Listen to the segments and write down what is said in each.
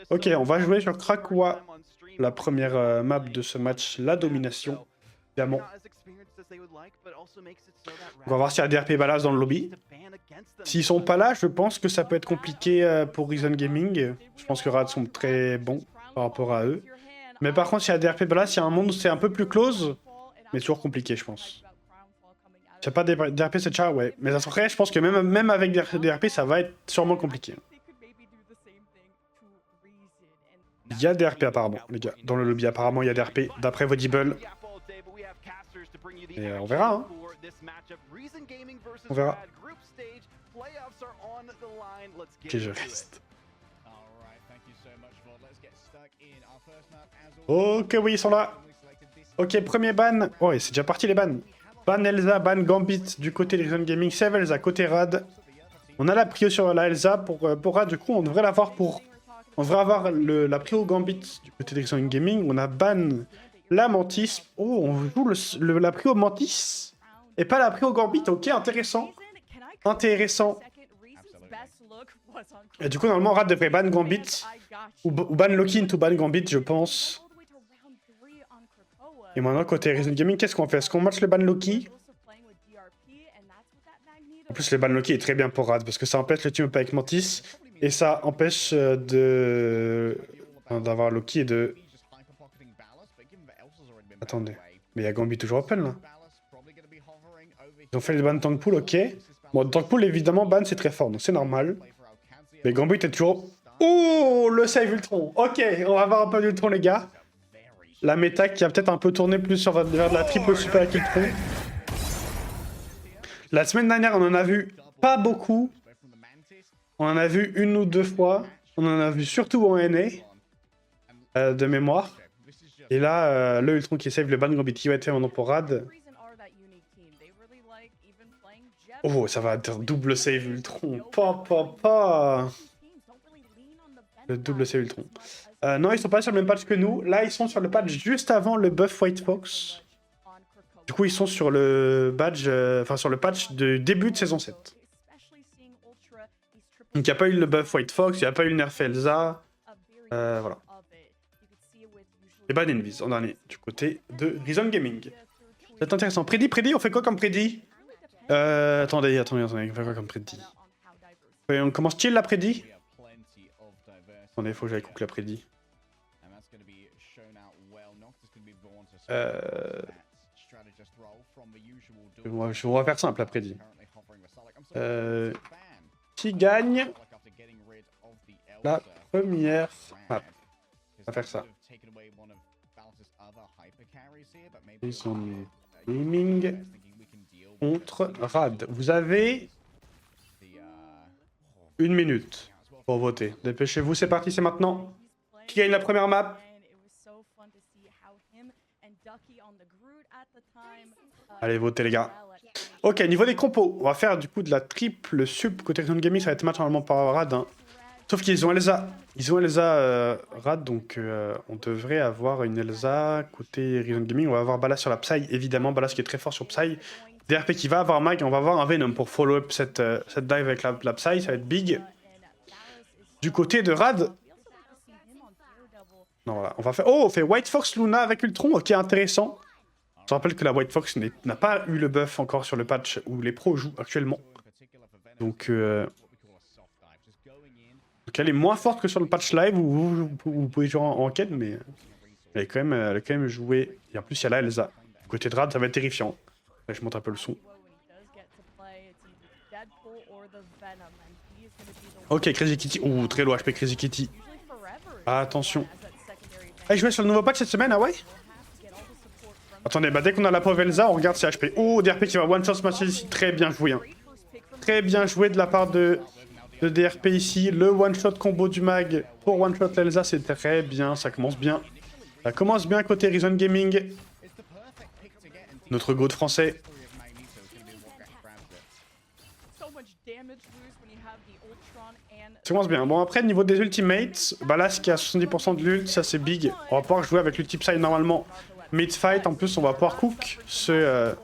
Ok, on va jouer sur Krakoa, la première map de ce match, la domination, évidemment. On va voir s'il y a DRP Ballas dans le lobby. S'ils sont pas là, je pense que ça peut être compliqué pour Reason Gaming. Je pense que Rad sont très bons par rapport à eux. Mais par contre, s'il y a DRP Ballas, il y a un monde où c'est un peu plus close, mais toujours compliqué, je pense. S'il n'y a pas DRP, c'est Char, ouais. Mais après, je pense que même avec DRP, ça va être sûrement compliqué. Il y a des RP apparemment, les gars. Dans le lobby, apparemment, il y a des RP, d'après Vaudible. Et on verra, hein. On verra. Ok, je reste. Ok, oui, ils sont là. Ok, premier ban. Oh, et c'est déjà parti les bans. Ban Elsa, ban Gambit du côté de Reason Gaming. Save Elsa côté Rad. On a la prio sur la Elsa pour Rad. Du coup, on devrait l'avoir pour... On devrait avoir la prio Gambit du côté de Reason Gaming. On a ban la Mantis. Oh, on joue la prio Mantis. Et pas la prio Gambit. Ok, intéressant. Intéressant. Et du coup, normalement, Rad devrait ban Gambit. Ou ban Loki into ban Gambit, je pense. Et maintenant, côté Reason Gaming, qu'est-ce qu'on fait? Est-ce qu'on match le ban Loki? En plus, le ban Loki est très bien pour Rad, parce que ça empêche le team-up avec Mantis, et ça empêche d'avoir Loki et de... Attendez, mais il y a Gambit toujours open, là. Ils ont fait le ban Tankpool, ok. Bon, Tankpool, évidemment, ban, c'est très fort, donc c'est normal. Mais Gambit est toujours... Oh, le save Ultron. Ok, on va avoir un peu d'Ultron, les gars. La méta qui a peut-être un peu tourné plus vers de la triple super avec Ultron. La semaine dernière, on en a vu pas beaucoup. On en a vu une ou deux fois. On en a vu surtout en NA, de mémoire. Et là, le Ultron qui save le ban Gambit qui va être fait maintenant pour Rad. Oh, ça va être double save Ultron. Pa. Le double save Ultron. Non, ils sont pas sur le même patch que nous. Là, ils sont sur le patch juste avant le buff White Fox. Du coup, ils sont sur le badge, sur le patch de début de saison 7. Donc, il n'y a pas eu le buff White Fox, il n'y a pas eu le nerf Elsa. Voilà. Et ban Invis en dernier, du côté de Reason Gaming. C'est intéressant. Prédit, on fait quoi comme prédit? Attendez, on fait quoi comme prédit? On commence chill la prédit? Attendez, faut que j'aille cook la prédit. On va faire simple la prédit. Qui gagne la première map? On va faire ça. Ils sont gaming contre Rad. Vous avez 1 minute pour voter. Dépêchez-vous, c'est parti, c'est maintenant. Qui gagne la première map? Allez, votez les gars. Ok, niveau des compos, on va faire du coup de la triple sub côté Reason Gaming, ça va être match normalement par Rad. Hein. Sauf qu'ils ont Elsa. Ils ont Elsa Rad, donc on devrait avoir une Elsa côté Reason Gaming. On va avoir Ballas sur la Psy, évidemment. Ballas qui est très fort sur Psy. DRP qui va avoir Mag, on va avoir un Venom pour follow up cette dive avec la Psy, ça va être big. Du côté de Rad... Non, voilà, on va faire... Oh, on fait White Fox Luna avec Ultron, ok, intéressant. Je rappelle que la White Fox n'a pas eu le buff encore sur le patch où les pros jouent actuellement. Donc elle est moins forte que sur le patch live où vous pouvez jouer en quête, mais elle a quand même joué. Et en plus, il y a la Elsa. Côté de Rad, ça va être terrifiant. Là, je monte un peu le son. Ok, Crazy Kitty. Ouh, très low HP Crazy Kitty. Attention. Ah, il jouait sur le nouveau patch cette semaine, ah ouais? Attendez, bah dès qu'on a la pauvre Elsa, on regarde ses HP. Oh, DRP qui va one-shot ce match ici. Très bien joué. Hein. Très bien joué de la part de DRP ici. Le one-shot combo du mag pour one-shot l'Elsa, c'est très bien. Ça commence bien. Ça commence bien côté Reason Gaming. Notre goat français. Ça commence bien. Bon, après, niveau des ultimates, Ballas qui a 70% de l'ult, ça c'est big. On va pouvoir jouer avec l'ulti Psy normalement. Mid-fight, en plus, on va pouvoir cook ce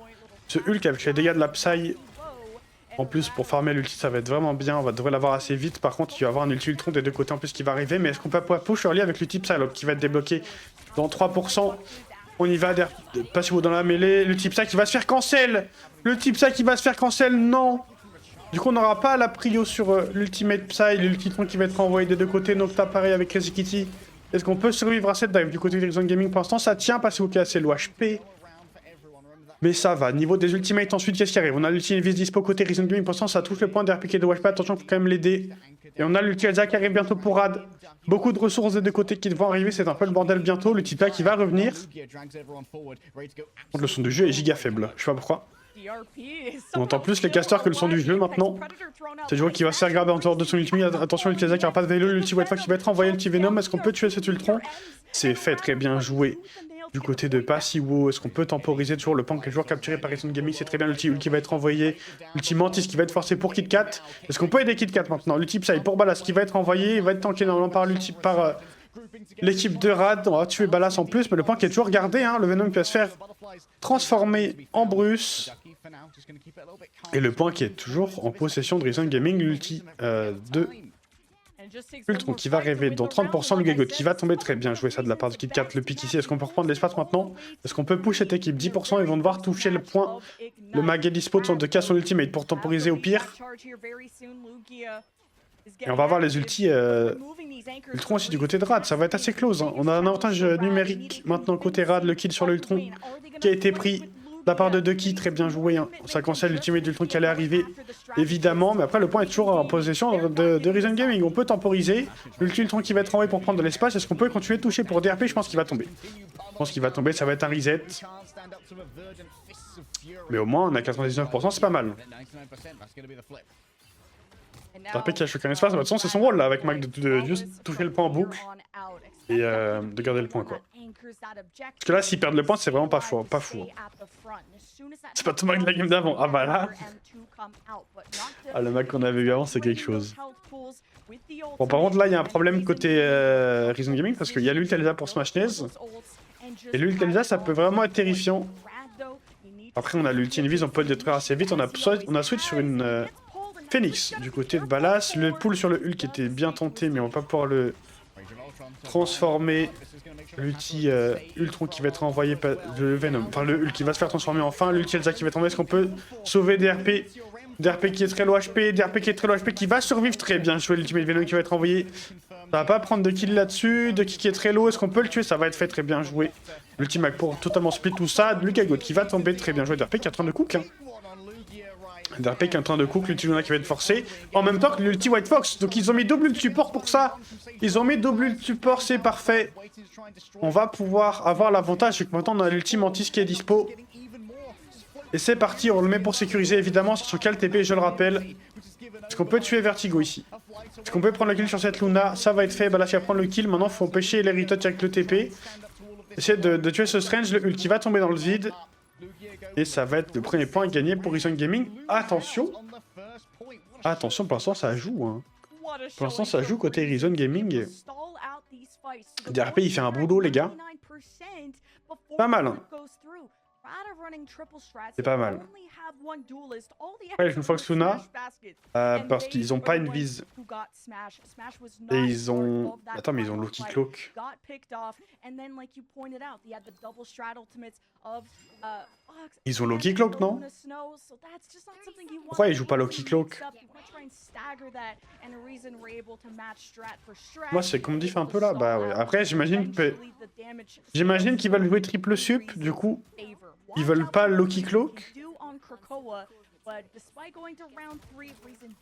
Hulk avec les dégâts de la Psy En plus, pour farmer l'ulti, ça va être vraiment bien. On va devrait l'avoir assez vite. Par contre, il va y avoir un ulti Ultron des deux côtés en plus qui va arriver. Mais est-ce qu'on peut push early avec l'ulti Psylocke qui va être débloqué dans 3%? On y va, passez-vous dans la mêlée. L'ulti Psy qui va se faire cancel. L'ulti Psy qui va se faire cancel, non. Du coup, on n'aura pas la prio sur l'ultimate Psy, l'ulti Ultron qui va être envoyé des deux côtés. Nocta pareil avec Crazy Kitty. Est-ce qu'on peut survivre à cette dive du côté d'Horizon Gaming? Pour l'instant, ça tient. Passez-vous qui est assez low HP. Mais ça va. Niveau des ultimates, ensuite, qu'est-ce qui arrive? On a l'ulti Invis dispo côté Horizon Gaming. Pour l'instant, ça touche le point d'RPK de HP. Attention, il faut quand même l'aider. Et on a l'ulti Elsa qui arrive bientôt pour Rad. Beaucoup de ressources des deux côtés qui vont arriver. C'est un peu le bordel bientôt. L'ulti Pla qui va revenir. Le son du jeu est giga faible. Je sais pas pourquoi. On entend plus les casters que le son du jeu maintenant. C'est le joueur qui va se faire grabber en dehors de son ulti. Attention, l'ulti Elsa qui n'a pas de vélo. L'ulti White Fox qui va être envoyé. L'ulti Venom. Est-ce qu'on peut tuer cet Ultron? C'est fait, très bien joué. Du côté de Passiwo, est-ce qu'on peut temporiser toujours le Punk qui est toujours capturé par Horizon Gaming? C'est très bien, l'ulti qui va être envoyé. L'ulti Mantis qui va être forcé pour KitKat. Est-ce qu'on peut aider KitKat maintenant? L'ulti Psy pour Ballas qui va être envoyé. Il va être tanké normalement par l'équipe de Rad. On va tuer Ballas en plus, mais le Punk est toujours gardé. Hein. Le Venom qui va se faire transformer en Bruce. Et le Punk qui est toujours en possession de Horizon Gaming. L'ulti de Ultron qui va arriver dans 30%, le Gagot qui va tomber, très bien joué ça de la part de KitKat, le pick ici, est-ce qu'on peut reprendre l'espace maintenant? Est-ce qu'on peut push cette équipe? 10%, ils vont devoir toucher le point. Le Mag est dispo de cas son ultimate pour temporiser au pire. Et on va avoir les ultis Ultron aussi du côté de Rad, ça va être assez close. Hein. On a un avantage numérique maintenant côté Rad, le kill sur l'Ultron qui a été pris de la part de Ducky, très bien joué. Hein. Ça cancelle l'ultimate d'Ultron qui allait arriver, évidemment. Mais après, le point est toujours en possession de Horizon Gaming. On peut temporiser. L'ulti Ultron qui va être envoyé pour prendre de l'espace. Est-ce qu'on peut continuer de toucher pour DRP? Je pense qu'il va tomber. Je pense qu'il va tomber, ça va être un reset. Mais au moins, on a 99%, c'est pas mal. DRP qui a choqué un espace, de toute façon, c'est son rôle là, avec Mac, de juste toucher le point en boucle. Et de garder le point, quoi. Parce que là, s'ils perdent le point, c'est vraiment pas fou. Pas fou. C'est pas tout Mac de la game d'avant. Ah bah là. Ah, le Mac qu'on avait eu avant, c'est quelque chose. Bon, par contre, là, il y a un problème côté Horizon Gaming, parce qu'il y a l'ult Elsa pour Smash Naze. Et l'ult Elsa, ça peut vraiment être terrifiant. Après, on a l'ulti Invis, on peut le détruire assez vite. On a switch sur une Phoenix du côté de Ballas. Le pull sur le Hulk était bien tenté, mais on va pas pouvoir le transformer. L'ulti Ultron qui va être envoyé par le Venom. Enfin, le Hulk qui va se faire transformer enfin. L'ulti Elsa qui va tomber. Est-ce qu'on peut sauver DRP? DRP qui est très low HP. DRP qui est très low HP qui va survivre. Très bien joué. L'ultimate Venom qui va être envoyé. Ça va pas prendre de kill là-dessus. De qui est très low. Est-ce qu'on peut le tuer? Ça va être fait. Très bien joué. L'ultimate pour totalement split tout ça. Lucagot qui va tomber. Très bien joué. DRP qui est en train de cook. Hein. DRP qui est en train de cook, l'ulti Luna qui va être forcé. En même temps que l'ulti White Fox. Donc ils ont mis double ult support pour ça. Ils ont mis double ult support, c'est parfait. On va pouvoir avoir l'avantage, c'est que maintenant on a l'ulti Mantis qui est dispo. Et c'est parti, on le met pour sécuriser évidemment. C'est sur TP, je le rappelle. Est-ce qu'on peut tuer Vertigo ici? Est-ce qu'on peut prendre le kill sur cette Luna? Ça va être fait, bah là il va prendre le kill. Maintenant il faut empêcher les retouch avec le TP. Essayer de tuer ce Strange, le ult qui va tomber dans le vide. Et ça va être le premier point gagné pour Horizon Gaming. Attention! Attention, pour l'instant ça joue. Hein. Pour l'instant ça joue côté Horizon Gaming. DRP il fait un boulot les gars. Pas mal. Hein. C'est pas mal. Ouais, une Fox Luna, parce qu'ils ont pas une vise. Et ils ont... Attends, mais ils ont Loki Cloak. Ils ont Loki Cloak, non? Pourquoi ils jouent pas Loki Cloak? Moi, c'est qu'on me dit un peu là. Bah ouais. Après, j'imagine qu'ils veulent jouer triple sup, du coup, ils veulent pas Loki Cloak.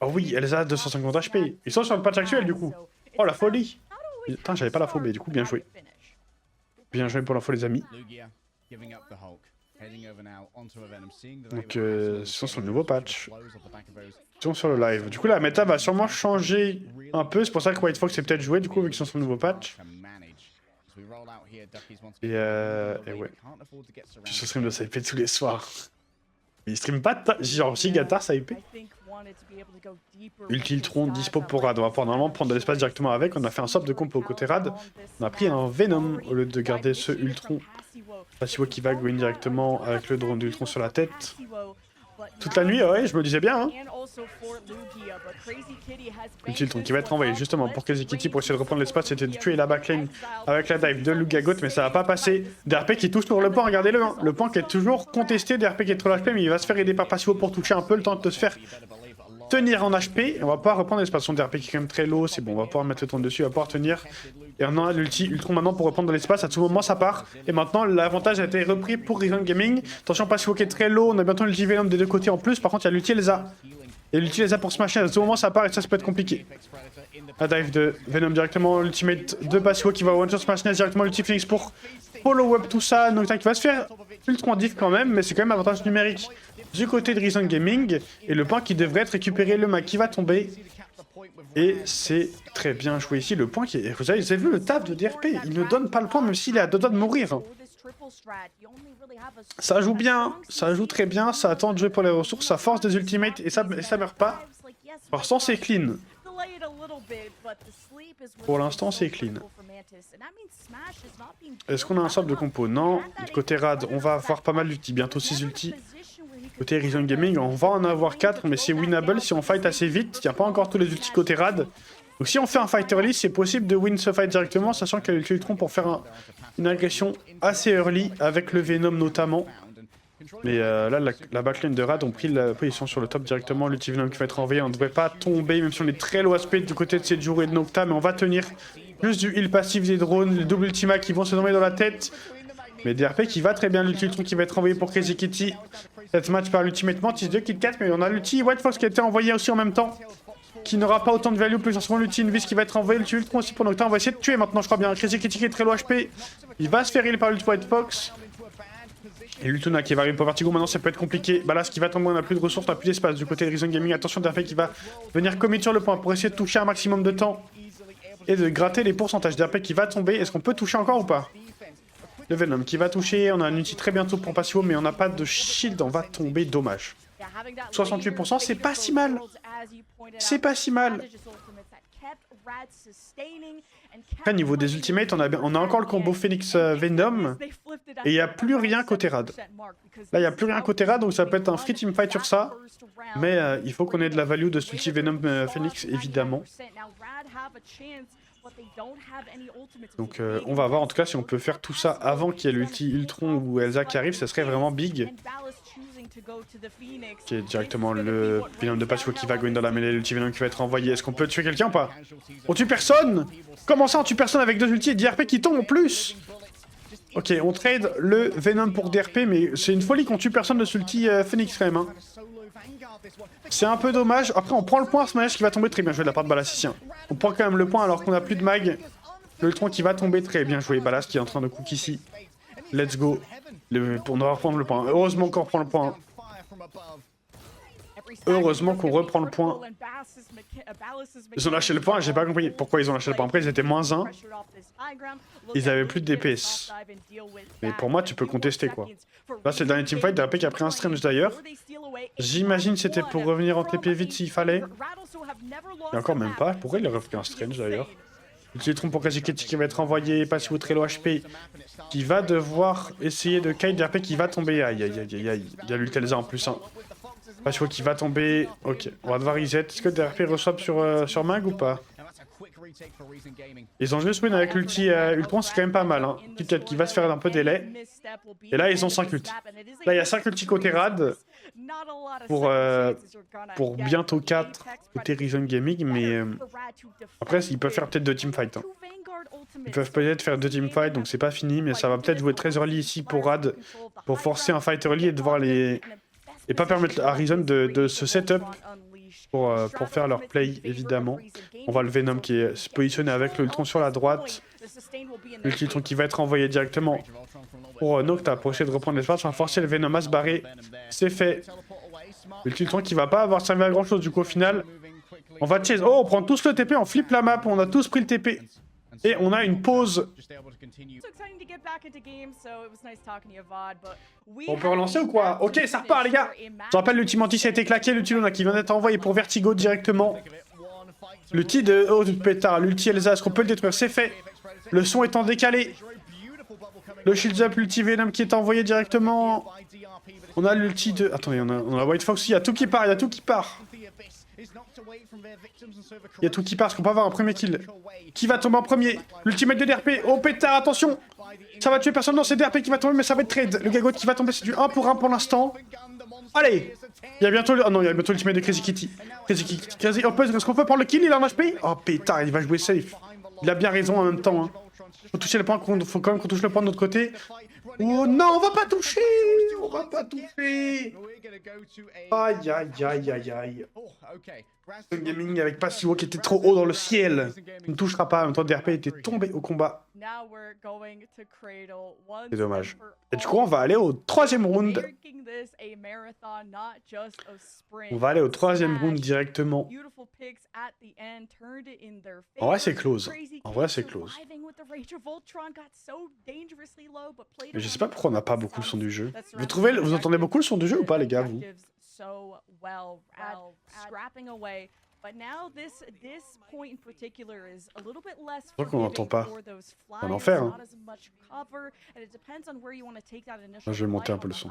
Oh oui, Elsa 250 HP. Ils sont sur le patch actuel, du coup. Oh, la folie. Putain, j'avais pas la folie, mais du coup, bien joué. Bien joué pour l'info, les amis. Donc, ils sont sur le nouveau patch. Ils sont sur le live. Du coup, la méta va sûrement changer un peu. C'est pour ça que White Fox est peut-être joué, du coup, vu qu'ils sont sur le nouveau patch. Et ouais. Je stream de SAIP tous les soirs. Il stream pas genre Gigatar SAIP. Ultron dispo pour Rad. On va pouvoir normalement prendre de l'espace directement avec. On a fait un swap de compo côté Rad. On a pris un Venom au lieu de garder ce Ultron. Passivo qui va go in directement avec le drone d'Ultron sur la tête. toute la nuit, ouais, je me disais bien. Hein. Ultron qui va être envoyé justement pour Crazy Kitty pour essayer de reprendre l'espace, c'était de tuer la backline avec la dive de Lugagot, mais ça va pas passer. DRP qui touche sur le point, regardez-le, hein. Le point qui est toujours contesté, DRP qui est trop HP, mais il va se faire aider par Passio pour toucher un peu, le temps de se faire tenir en HP. On va pouvoir reprendre l'espace. Son DRP qui est quand même très low, c'est bon, on va pouvoir mettre le ton dessus, on va pouvoir tenir. Et on a l'ulti Ultron maintenant pour reprendre de l'espace, à tout moment ça part. Et maintenant l'avantage a été repris pour Reason Gaming. Attention, Passio qui est très low, on a bientôt l'ulti Venom des deux côtés en plus, par contre il y a l'ulti Elsa. Et l'ulti Elsa pour smasher, à tout moment ça part et ça peut être compliqué. La dive de Venom directement, l'ultimate de Passio qui va one shot smash directement, l'ulti Phoenix pour follow up tout ça. Nocturne qui va se faire Ultron diff quand même, mais c'est quand même avantage numérique du côté de Reason Gaming. Et le point qui devrait être récupéré, le Mac qui va tomber. Et c'est très bien joué ici. Le point qui est... Vous avez vu le taf de DRP, il ne donne pas le point même s'il est à deux doigts de mourir. Ça joue bien, ça joue très bien, ça attend de jouer pour les ressources, ça force des ultimates et ça meurt pas. Pour l'instant c'est clean. Pour l'instant c'est clean. Est-ce qu'on a un sable de compo? Non. Côté Rad, on va avoir pas mal d'ultis, bientôt 6 ultis. Côté Reason Gaming, on va en avoir 4, mais c'est winnable si on fight assez vite. Il n'y a pas encore tous les ultis côté Rad. Donc si on fait un fight early, c'est possible de win ce fight directement, sachant qu'il y a l'ulti Ultron pour faire une agression assez early, avec le Venom notamment. Mais là, la backline de Rad ont pris la position sur le top directement. L'ulti Venom qui va être envoyé, on ne devrait pas tomber, même si on est très low aspect du côté de Sejour et de Nocta, mais on va tenir. Juste du heal passif des drones, les double ultima qui vont se nommer dans la tête. Mais DRP qui va très bien, l'ulti Ultron qui va être envoyé pour Crazy Kitty. Cette match par l'ultimate Mantis 2 Kit 4, mais on a l'ulti White Fox qui a été envoyé aussi en même temps. Qui n'aura pas autant de value, plus en ce moment l'ulti Invis qui va être envoyé, l'ulti Ultron aussi pour Nocta. On va essayer de tuer maintenant, je crois bien. Crazy Kitty qui est très low HP. Il va se faire heal par l'ulti White Fox. Et l'Ultona qui va arriver pour Vertigo, maintenant ça peut être compliqué. Balas qui va tomber, on n'a plus de ressources, on n'a plus d'espace du côté de Reason Gaming. Attention DRP qui va venir commit sur le point pour essayer de toucher un maximum de temps. Et de gratter les pourcentages. DRP qui va tomber, est-ce qu'on peut toucher encore ou pas? Le Venom qui va toucher, on a un ulti très bientôt pour Passio, mais on n'a pas de shield, on va tomber, dommage. 68%, c'est pas si mal. C'est pas si mal. Après, niveau des ultimates, on a encore le combo Phoenix Venom. Et il n'y a plus rien côté Rad. Là, il n'y a plus rien côté Rad, donc ça peut être un free team fight sur ça. Mais il faut qu'on ait de la value de ce ulti Venom Phoenix, évidemment. Donc on va voir en tout cas si on peut faire tout ça avant qu'il y ait l'ulti Ultron ou Elsa qui arrive, ça serait vraiment big. Qui est directement le Venom de Passio qui va go in dans la mêlée, l'ulti Venom qui va être envoyé. Est-ce qu'on peut tuer quelqu'un ou pas? On tue personne? Comment ça on tue personne avec deux ultis et DRP qui tombent en plus? Ok, on trade le Venom pour DRP, mais c'est une folie qu'on tue personne de ce ulti Phoenix quand même. Hein. C'est un peu dommage. Après, on prend le point, Smash qui va tomber très bien joué de la part de Balassicien. On prend quand même le point alors qu'on n'a plus de mag. Le Ultron qui va tomber très bien joué. Balas qui est en train de cook ici. Let's go. On va reprendre le point. Heureusement qu'on reprend le point. Heureusement qu'on reprend le point. Ils ont lâché le point, j'ai pas compris pourquoi ils ont lâché le point. Après, ils étaient -1. Ils avaient plus de DPS. Mais pour moi, tu peux contester quoi. Là, c'est le dernier teamfight. DRP qui a pris un strange d'ailleurs. J'imagine que c'était pour revenir en TP vite s'il fallait. Et encore même pas. Pourquoi il aurait pris un strange d'ailleurs? L'Ultron pour Crazy Kitty qui va être envoyé. Passio très low HP. Qui va devoir essayer de kite. DRP qui va tomber. Aïe aïe aïe aïe. Il y a l'Ultelza en plus. Hein. Passio qui va tomber. Ok, on va devoir reset. Est-ce que DRP reçoit sur Mag ou pas? Ils ont juste win avec l'ulti Ultron, c'est quand même pas mal. Hein. Peut-être qu'il va se faire un peu délai. Et là, ils ont 5 ultis. Là, il y a 5 ultis côté Rad. Pour bientôt 4 côté Reason Gaming. Mais après, ils peuvent faire peut-être 2 teamfights. Hein. Ils peuvent peut-être faire 2 teamfights, donc c'est pas fini. Mais ça va peut-être jouer très early ici pour Rad. Pour forcer un fight early et de voir les... Et pas permettre à Reason de se setup pour faire leur play, évidemment. On voit le Venom qui est positionné avec l'Ultron sur la droite. L'Ultron qui va être envoyé directement pour Nocta pour essayer de reprendre l'espace. On va forcer le Venom à se barrer. C'est fait. L'Ultron qui va pas avoir servi à grand chose du coup au final. On va chase. Oh, on prend tous le TP, on flippe la map. On a tous pris le TP. Et on a une pause. On peut relancer ou quoi? Ok, ça repart les gars. Je rappelle, l'ulti Mantis a été claqué, l'ulti Luna qui vient d'être envoyé pour Vertigo directement. L'ulti de... Oh, du pétard, l'ulti Elsa, est-ce qu'on peut le détruire? C'est fait. Le son étant décalé. Le shields up, l'ulti Venom qui est envoyé directement On a l'ulti de... Attendez, on a White Fox, il y a tout qui part, il y a tout qui part. Il y a tout qui part, est-ce qu'on peut avoir un premier kill? Qui va tomber en premier? L'ultimate de DRP, oh pétard, attention! Ça va tuer personne, non c'est DRP qui va tomber, mais ça va être trade. Le Gagot qui va tomber, c'est du 1 pour 1 pour l'instant. Allez! Il y a bientôt le... Oh non, il y a bientôt l'ultimate de Crazy Kitty. Crazy Kitty, est-ce qu'on peut prendre le kill? Il est en HP? Oh pétard, il va jouer safe. Il a bien raison en même temps. Hein. Faut toucher le point, faut quand même qu'on touche le point de notre côté. Oh non, on va pas toucher! On va pas toucher! Aïe aïe aïe aïe aïe. Ryzen Gaming avec Passivo qui était trop haut dans le ciel. Il ne touchera pas, en même temps DRP était tombé au combat. C'est dommage. Et du coup, on va aller au troisième round. On va aller au troisième round directement. En vrai, c'est close. En vrai, c'est close. Mais je sais pas pourquoi on n'a pas beaucoup le son du jeu. Vous entendez beaucoup le son du jeu ou pas, les gars, vous? Je crois qu'on n'entend pas. On va en faire. Hein. Je vais monter un peu le son.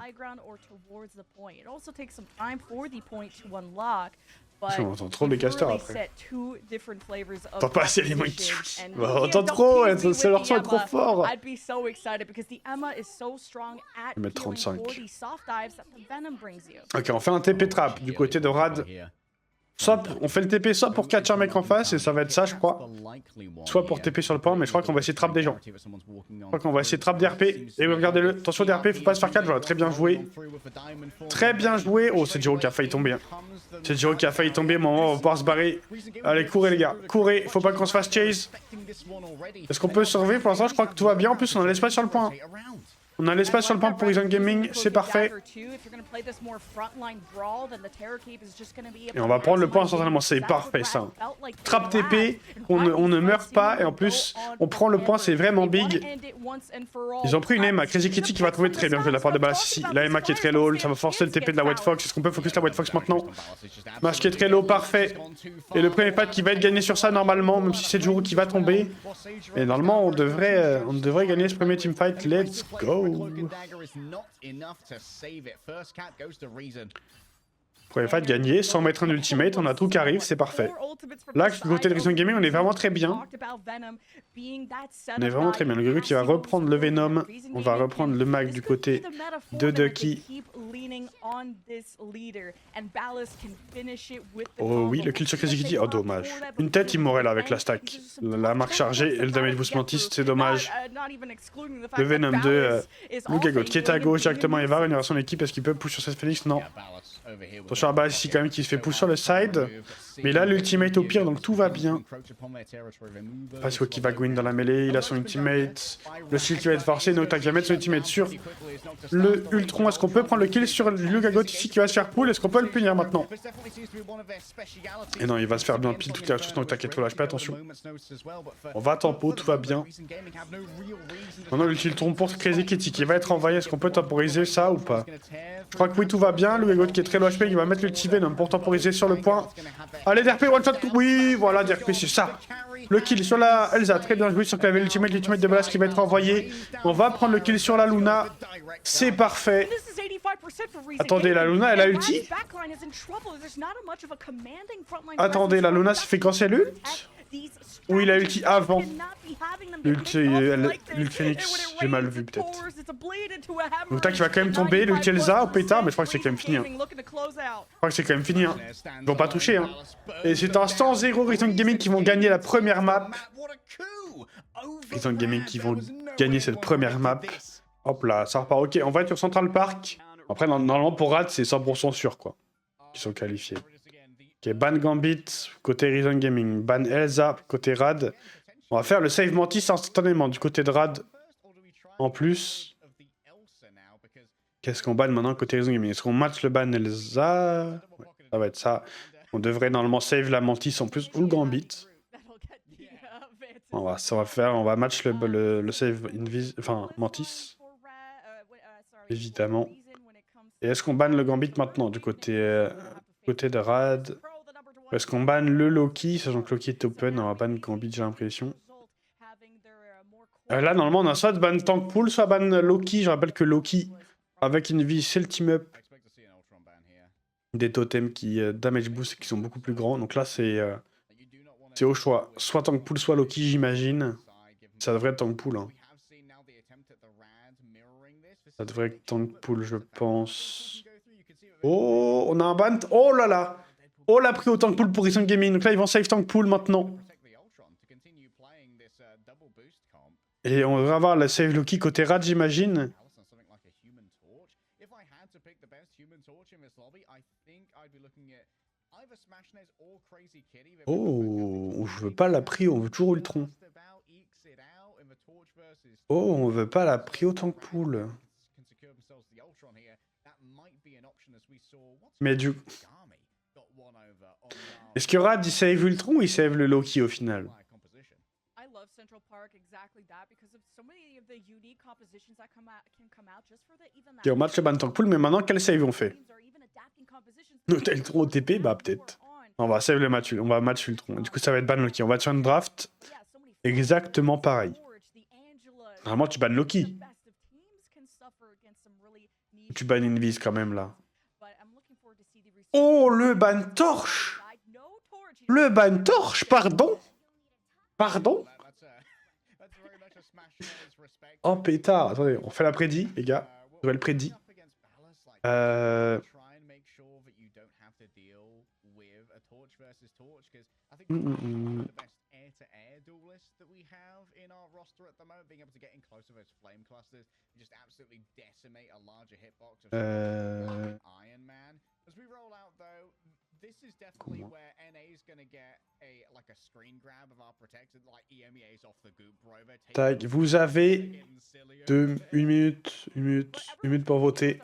On entend trop les casters après. On entend pas assez les monkeys. On entend trop, leur son est trop fort. Je vais mettre 35. Ok, on fait un TP trap du côté de Rad. Soit on fait le TP soit pour catch un mec en face, et ça va être ça je crois. Soit pour TP sur le point, mais je crois qu'on va essayer de trap des gens. Je crois qu'on va essayer de trap DRP. Et regardez-le, attention DRP, faut pas se faire catch, voilà, très bien joué. Très bien joué. Oh, c'est Jiro qui a failli tomber. Hein. C'est Jiro qui a failli tomber, moment on va pouvoir se barrer. Allez, courez les gars, courez, faut pas qu'on se fasse chase. Est-ce qu'on peut survivre pour l'instant? Je crois que tout va bien, en plus on a l'espace sur le point. On a l'espace sur le point pour Ryzen Gaming, c'est parfait. Et on va prendre le point instantanément, c'est parfait ça. Trap TP, on ne meurt pas, et en plus, on prend le point, c'est vraiment big. Ils ont pris une Emma, Crazy Kitty qui va trouver très bien joué de la part de Ballas ici. La Emma qui est très low, ça va forcer le TP de la White Fox. Est-ce qu'on peut focus la White Fox maintenant? Match qui est très low, parfait. Et le premier fight qui va être gagné sur ça normalement, même si c'est Juru qui va tomber. Et normalement, on devrait gagner ce premier teamfight. Let's go! Premier fight gagné, sans mettre un ultimate, on a tout qui arrive, c'est parfait. Là, du côté de Ryzen Gaming, on est vraiment très bien. On est vraiment très bien. Le Gago qui va reprendre le Venom, on va reprendre le mag du côté de Ducky. Oh oui, le kill sur Crazy Kitty, oh dommage. Une tête immorale avec la stack. La marque chargée et le damage boost mantis, c'est dommage. Le Venom de Gago qui est à gauche directement, il va revenir à son équipe, est-ce qu'il peut push sur cette Phoenix? Non. Attention à Ballas ici quand même qui se fait push sur le side. Mais là l'ultimate au pire donc tout va bien. Parce qu'il va win dans la mêlée, il a son ultimate. Le shield qui va être forcé, Nocta qui va mettre son ultimate sur le Ultron. Est-ce qu'on peut prendre le kill sur le Gagot ici qui va se faire pull? Est-ce qu'on peut le punir maintenant? Et non, il va se faire bien pile toutes les choses, donc t'inquiète trop HP, attention. On va tempo, tout va bien. Maintenant l'Ultron pour Crazy Kitty qui va être envoyé, est-ce qu'on peut temporiser ça ou pas? Je crois que oui, tout va bien. Le Gagot qui est très low HP, il va mettre l'Ultivenom pour temporiser sur le point. Allez, DRP, one shot. Oui, voilà, DRP, c'est ça. Le kill sur la Elsa, très bien joué sur clavier. L'ultimate de Ballas qui va être envoyé. On va prendre le kill sur la Luna. C'est parfait. Attendez, la Luna, elle a ulti? Attendez, la Luna s'est fait cancel ult? Ou il a ulti avant? L'ulti Phoenix, j'ai mal vu peut-être. Nocta qui va quand même tomber, l'ulti Elsa au pétard, mais je crois que c'est quand même fini. Hein. Je crois que c'est quand même fini. Hein. Ils vont pas toucher. Hein. Et c'est un 100-0 Ryzen Gaming qui vont gagner la première map. Ryzen Gaming qui vont gagner cette première map. Hop là, ça repart. Ok, on va être sur Central Park. Après, normalement pour Rad, c'est 100% sûr quoi. Ils sont qualifiés. Ok, ban Gambit côté Ryzen Gaming, ban Elsa côté Rad. On va faire le save Mantis instantanément du côté de Rad. En plus, qu'est-ce qu'on ban maintenant côté Ryzen Gaming? Est-ce qu'on match le ban Elsa? Ouais, ça va être ça. On devrait normalement save la Mantis en plus ou le Gambit. On va match le save Mantis. Évidemment. Et est-ce qu'on ban le Gambit maintenant du côté de Rad? Est-ce qu'on banne le Loki, sachant que Loki est open, on va ban Gambit, j'ai l'impression. Là, normalement, on a soit ban Tank Pool, soit ban Loki. Je rappelle que Loki Avec une vie, c'est le team-up. Des totems qui damage boost et qui sont beaucoup plus grands. Donc là, c'est au choix. Soit Tank Pool, soit Loki, j'imagine. Ça devrait être Tank Pool. Hein. Ça devrait être Tank Pool, je pense. Oh, on a un ban. Oh là là. Oh, l'a pris au Tank Pool pour Recent Gaming. Donc là, ils vont save Tank Pool maintenant. Et on va avoir la save Loki côté Rad, j'imagine. Oh, je veux pas la pris, on veut toujours Ultron. Oh, on veut pas la pris au Tank Pool. Mais du... Est-ce que Rad, il save Ultron ou il save le Loki au final? Ok, on match le ban Tank Pool, mais maintenant, quel save on fait? Nous, t'as Ultron au TP? Bah, peut-être. On va save le match, on va match Ultron. Du coup, ça va être ban Loki. On va sur une draft exactement pareil. Vraiment, tu ban Loki. Tu ban Invis quand même, là. Oh, le ban Torche! Le ban Torche, pardon? Pardon? Oh, pétard. Attendez, on fait la prédit, les gars. Nouvelle prédit. Tac, vous avez une minute pour voter.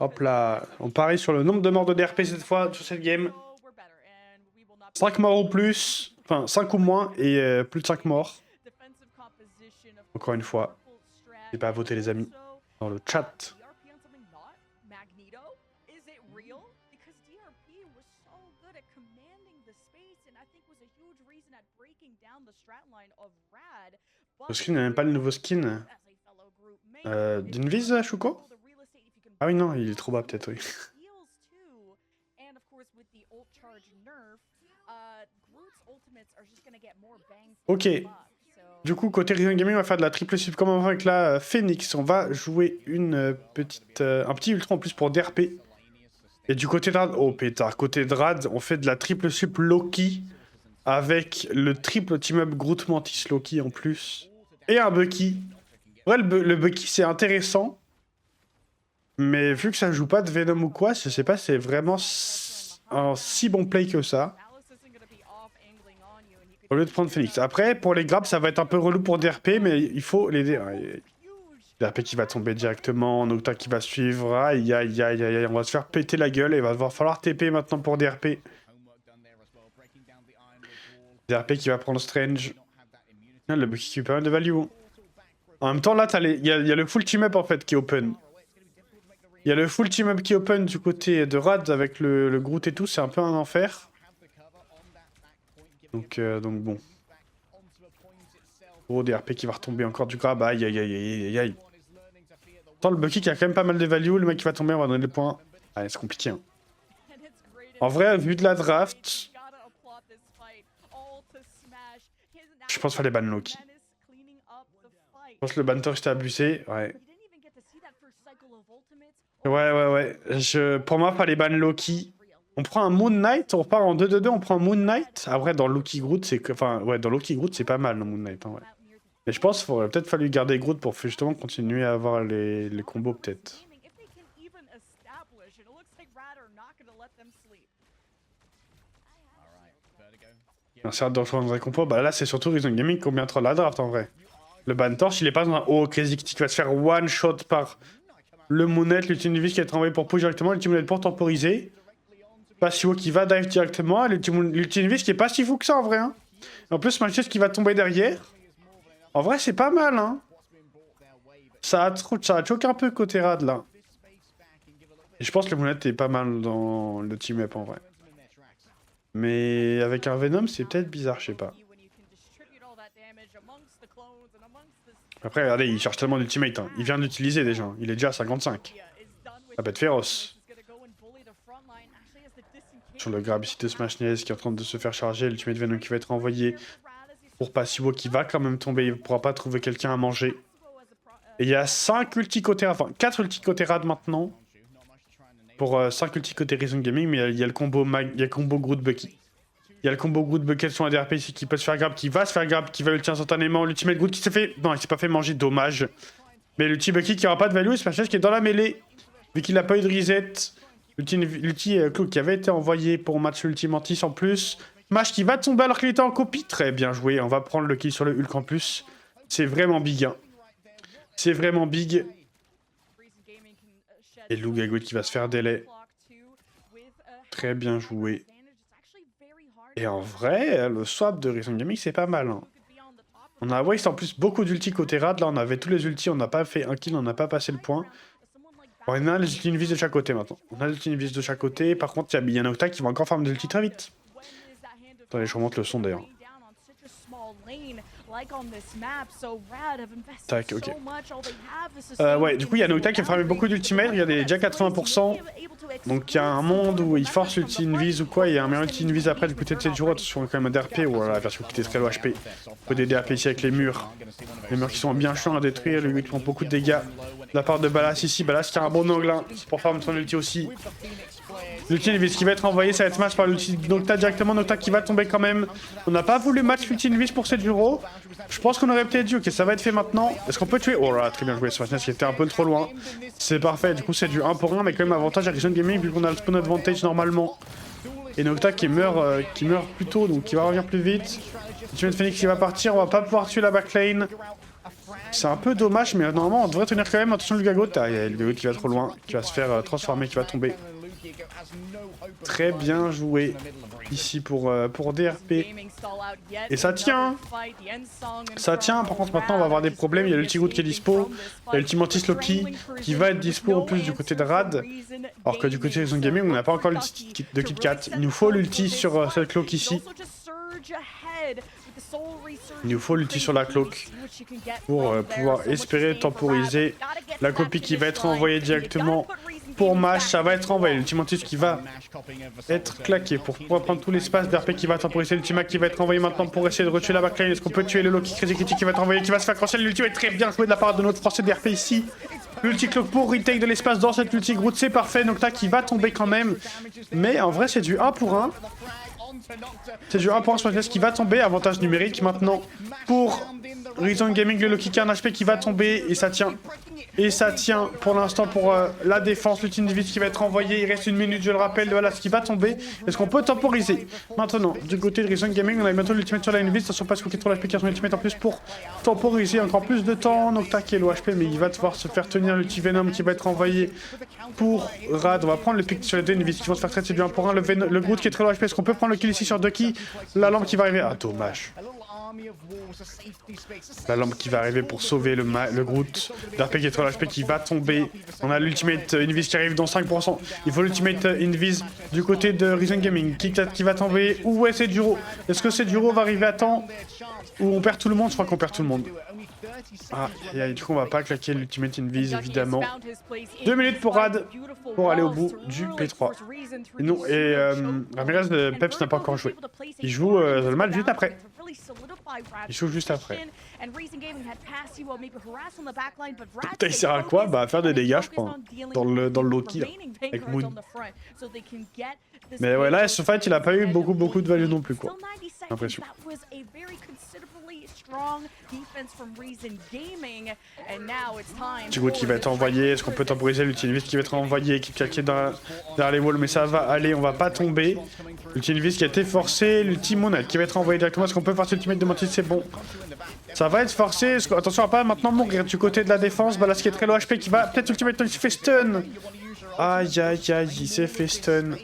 Hop là, on parie sur le nombre de morts de DRP cette fois, sur cette game. 5 morts ou plus, enfin 5 ou moins, et plus de 5 morts. Encore une fois, n'hésitez pas à voter les amis, dans le chat. Le skin n'a même pas le nouveau skin. D'Invis, Shuko? Ah oui, non, il est trop bas peut-être, oui. Ok. Du coup, côté Resident Gaming, on va faire de la triple sub comme on va avec la Phoenix. On va jouer un petit Ultron en plus pour DRP. Et du côté de Rad, oh pétard, côté de Rad, on fait de la triple sup Loki avec le triple team-up Groot Mantis Loki en plus. Et un Bucky. Ouais, le Bucky, c'est intéressant. Mais vu que ça joue pas de Venom ou quoi, je sais pas, c'est vraiment un si bon play que ça. Au lieu de prendre Phoenix. Après, pour les grabs, ça va être un peu relou pour DRP, mais il faut l'aider. DRP qui va tomber directement, Nocta qui va suivre. Aïe, aïe, aïe, aïe, on va se faire péter la gueule et il va falloir TP maintenant pour DRP. DRP qui va prendre Strange. Le Bucky qui permet de value. En même temps, là, il y a le full team-up en fait qui est open. Il y a le full team-up qui est open du côté de Rad avec le Groot et tout, c'est un peu un enfer. Donc bon. Gros DRP qui va retomber encore du grab. Aïe, aïe, aïe, aïe, aïe. Attends, le Bucky qui a quand même pas mal de value, le mec qui va tomber, on va donner le point. Allez, c'est compliqué. Hein. En vrai, vu de la draft, je pense qu'il fallait ban Loki. Je pense que le ban Torch était abusé, ouais. Ouais. Pour moi, fallait ban Loki. On prend un Moon Knight, on repart en 2-2-2, on prend un Moon Knight. Après, dans Loki Groot, c'est... Enfin, ouais, dans Loki Groot, c'est pas mal, le Moon Knight, hein, ouais. Mais je pense qu'il aurait peut-être fallu garder Groot pour justement continuer à avoir les combos, peut-être. Merci de rejoindre les compos. Bah là, c'est surtout Resident Gaming qui ont bien trop la draft, en vrai. Le ban Torch, il est pas dans un haut Crazy qui va se faire one shot par le Moonnet, l'Ultimivis qui va être envoyé pour push directement, l'Ultimivis pour temporiser. Pas si haut qui va dive directement, l'Ultimivis qui est pas si fou que ça en vrai. Hein. En plus, Manchester qui va tomber derrière. En vrai, c'est pas mal. Hein. Ça a choqué un peu côté Rad là. Et je pense que le Moonnet est pas mal dans le team-up en vrai. Mais avec un Venom, c'est peut-être bizarre, je sais pas. Après, regardez, il cherche tellement d'ultimate. Hein. Il vient d'utiliser déjà. Il est déjà à 55. Ça va être féroce. Sur le grab ici de Smashnez qui est en train de se faire charger. L'ultimate Venom qui va être envoyé pour Passivo qui va quand même tomber. Il ne pourra pas trouver quelqu'un à manger. Et il y a 5 ulti côté Rad. Enfin, 4 ulti côté Rad maintenant. Pour 5 ulti côté Reason Gaming. Mais il y a le combo Groot Bucky. Il y a le combo Groot Bucket sur un DRP ici qui peut se faire grab, qui va se faire grab, qui va ulti instantanément. L'ultimate Groot qui s'est fait... Non, il s'est pas fait manger, dommage. Mais l'ulti Bucky qui aura pas de value, c'est Smashnez qui est dans la mêlée. Vu qu'il n'a pas eu de reset. L'ulti Cloak qui avait été envoyé pour match Ultimantis en plus. Mash qui va tomber alors qu'il était en copie. Très bien joué, on va prendre le kill sur le Hulk en plus. C'est vraiment big. Hein. C'est vraiment big. Et Lugagood qui va se faire délai. Très bien joué. Et en vrai, le swap de Reason Gaming, c'est pas mal. Hein. On a waste en plus beaucoup d'ulti côté Rad. Là, on avait tous les ultis, on n'a pas fait un kill, on n'a pas passé le point. Bon, on a les ulti invis de chaque côté maintenant. On a les ulti invis de chaque côté. Par contre, il y a Nocta qui va encore farm des ulti très vite. Attendez, je remonte le son d'ailleurs. Tac, ok. Ouais, du coup, il y a Nocta qui a farmé beaucoup d'ultimate. Regardez, il est déjà 80%. Donc, il y a un monde où il force l'ulti invis ou quoi. Il y a un meilleur ulti invis après du côté de Sejudo. Attention, quand même un DRP. Ou la version qui était très low HP. Il faut des DRP ici avec les murs. Les murs qui sont bien chiants à détruire. Les 8 font beaucoup de dégâts. De la part de Ballas ici. Ballas qui a un bon angle. Hein, pour farm son ulti aussi. L'ulti invis qui va être envoyé, ça va être match par l'ulti Nocta directement. Nocta qui va tomber quand même. On n'a pas voulu match l'ulti invis pour Sejudo. Je pense qu'on aurait peut-être dû. Ok, ça va être fait maintenant. Est-ce qu'on peut tuer? Oh là, très bien joué. Smashnez qui était un peu trop loin. C'est parfait. Du coup, c'est du 1 pour 1, mais quand même avantage à Reason Gaming vu qu'on a le spawn advantage normalement. Et Nocta qui meurt plus tôt, donc qui va revenir plus vite. Ultimate Phoenix qui va partir. On va pas pouvoir tuer la backlane. C'est un peu dommage, mais normalement, on devrait tenir quand même. Attention, le Lugagot. Ah, il y a le Lugagot qui va trop loin, qui va se faire transformer, qui va tomber. Très bien joué ici pour DRP. Et ça tient. Ça tient. Par contre, maintenant, on va avoir des problèmes. Il y a l'ulti Groot qui est dispo. Il y a l'Ultimantis Loki qui va être dispo en plus du côté de Rad. Alors que du côté de Reason Gaming, on n'a pas encore l'ulti de KitKat. Il nous faut l'ulti sur cette cloak ici. Il nous faut l'ulti sur la cloak pour pouvoir espérer temporiser la copie qui va être envoyée directement pour Mash. Ça va être envoyé. L'Ultimantis qui va être claqué pour pouvoir prendre tout l'espace d'RP qui va temporiser. L'Ultima qui va être envoyé maintenant pour essayer de retuer la backline. Est-ce qu'on peut tuer le Loki Crazy Critique qui va être envoyé, qui va se faire crosser? L'ulti va être très bien joué de la part de notre français d'RP ici. L'ulti cloak pour retake de l'espace dans cette ulti Groot, c'est parfait. Nocta qui va tomber quand même. Mais en vrai, c'est du 1 pour 1. C'est du 1 pour 1 Smashnez qui va tomber. Avantage numérique maintenant pour Reason Gaming. Le Loki qui a un HP qui va tomber et ça tient. Et ça tient pour l'instant pour la défense. L'ulti invis qui va être envoyé. Il reste 1 minute, je le rappelle. Voilà ce qui va tomber. Est-ce qu'on peut temporiser? Maintenant, du côté de Reason Gaming, on a bientôt l'ultimate sur la invis. Attention, pas qu'il trop l'HP qui a son ultimate en plus pour temporiser encore plus de temps. Nocta qui est low HP, mais il va devoir se faire tenir l'ulti Venom qui va être envoyé pour Rad. On va prendre le pic sur les deux invis qui vont se faire traiter du 1 pour 1. Le Groot qui est très low HP. Est-ce qu'on peut prendre le kill ici sur Ducky? La lampe qui va arriver. Ah, dommage. La lampe qui va arriver pour sauver le Groot. D'RP qui est trop HP qui va tomber. On a l'ultimate invis qui arrive dans 5%. Il faut l'ultimate invis du côté de Reason Gaming. Qui va tomber. Où est Sejudo? Est-ce que Sejudo va arriver à temps? Ou on perd tout le monde? Je crois qu'on perd tout le monde. Ah, et du coup on va pas claquer l'ultimate invis évidemment. 2 minutes pour Rad pour aller au bout du P3. Et non, et Ramirez de Peps n'a pas encore joué. Il joue le match juste après. Il joue juste après. Putain, il sert à quoi? Bah à faire des dégâts je pense. Dans le Loki là, avec Moon. Mais ouais là ce fight il a pas eu beaucoup de value non plus quoi. J'ai l'impression. Groot qui va être envoyé, est-ce qu'on peut temporiser l'Ultimantis qui va être envoyé, qui est claqué derrière les walls, mais ça va aller, on va pas tomber. L'Ultimantis qui a été forcé, l'Ultimonade qui va être envoyé directement, est-ce qu'on peut forcer l'Ultimate de Mantis? C'est bon. Ça va être forcé, attention à pas maintenant mourir du côté de la défense, Ballas qui est très low HP qui va peut-être Ultimate, il s'est fait stun. Aïe aïe aïe, il s'est fait stun.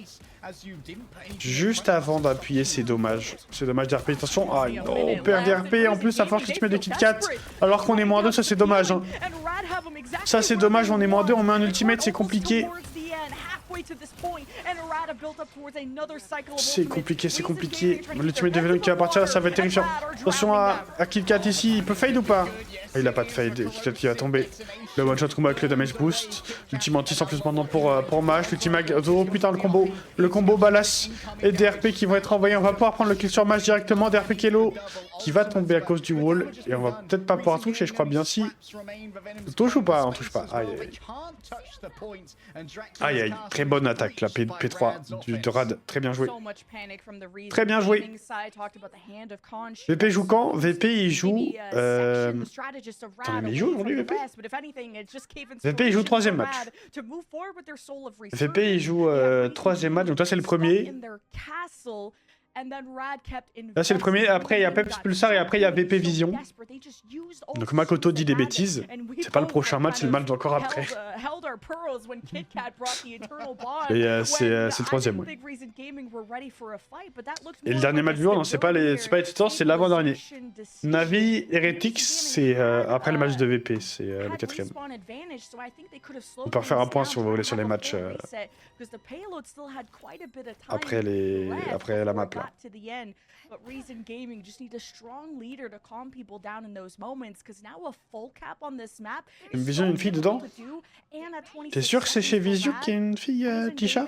Juste avant d'appuyer, c'est dommage. C'est dommage d'RP. Attention, ah non, on perd d'RP. En plus, ça force l'ultimate de KitKat. Alors qu'on est moins 2, ça c'est dommage. Hein. Ça c'est dommage, on est moins 2, on met un ultimate, c'est compliqué. C'est compliqué, c'est compliqué. L'ultimate de Venom qui va partir là, ça va être terrifiant. Attention à KitKat ici, il peut fade ou pas? Ah, il a pas de fade, KitKat qui va tomber. Le one shot combo avec le damage boost. L'ultimantis en plus maintenant pour Mash. L'ultimag. Oh putain, le combo Balas et DRP qui vont être envoyés. On va pouvoir prendre le kill sur Mash directement. DRP Kelo qui va tomber à cause du wall. Et on va peut-être pas pouvoir toucher, je crois bien si. On touche ou pas? On touche pas. Aïe aïe. Aïe aïe. Très bonne attaque là, P3 de Rad. Très bien joué. Très bien joué. VP joue quand? VP il joue. Attends, mais il joue aujourd'hui VP? VP il joue 3ème match. VP il joue 3ème match, donc là c'est le premier. Là c'est le premier, après il y a Peps Pulsar et après il y a VP Vision. Donc Makoto dit des bêtises. C'est pas le prochain match, c'est le match d'encore après. Et c'est le 3ème, ouais. Et le dernier match du jour, non, c'est pas les Titans, c'est l'avant-dernier. Navi Heretics, c'est après le match de VP, c'est le 4ème. On peut refaire un point si vous voulez sur les matchs après la map là. But Reason Gaming just need a strong leader to calm people down in those moments because now a full cap on this map. Une Vision, une fille dedans? T'es sûr que c'est chez Vision qu'il y a une fille Tisha?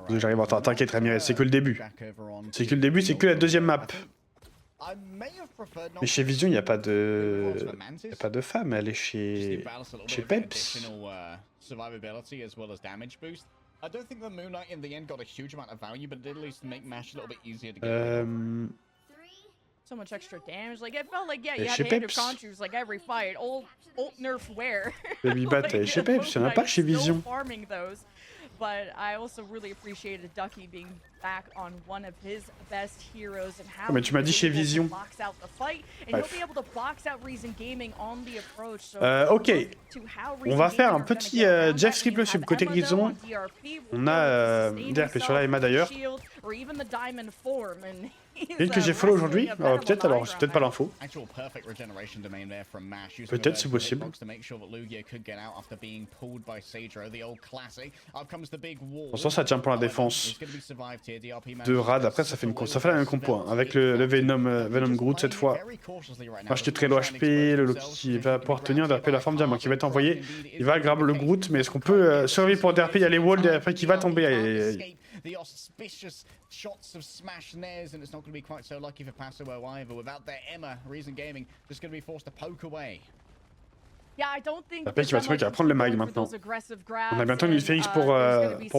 J'arrive à t'inquiète Ramirez, c'est que le début. C'est que le début, c'est que la deuxième map. Mais chez Vision, il n'y a pas de... Il n'y a pas de femme, elle est chez Peps. I don't think the Moon Knight in the end got a huge amount of value, but it did at least make Mash a little bit easier to get. So much extra damage. Like, it felt like, yeah, you had to hit your contours like every fight. Old nerf wear. Baby Bat, chez Peps, il n'y en a pas chez Vision. But I also really appreciated Ducky being back on one of his best heroes and how. Mais tu m'as dit chez Vision. Ok. On va faire un petit Jeff triple sub côté Grizon. On a DRP sur la Emma d'ailleurs. Une que j'ai follow aujourd'hui, peut-être, alors j'ai peut-être pas l'info. Peut-être, c'est possible. Pour ça, ça tient pour la défense de Rad. Après, ça fait la même compo, hein, avec le Venom Groot cette fois. Mash qui est très low HP, le Loki qui va pouvoir tenir, DRP la forme diamant qui va être envoyé. Il va grab le Groot, mais est-ce qu'on peut survivre pour DRP? Il y a les walls, DRP qui va tomber. The auspicious shots of Smash Nez, and it's not going to be quite so lucky for Paso either. Without their Emma, Reason Gaming just going to be forced to poke away. Après, qui va trouver qu'il va prendre le mag maintenant. On a bientôt une Phoenix pour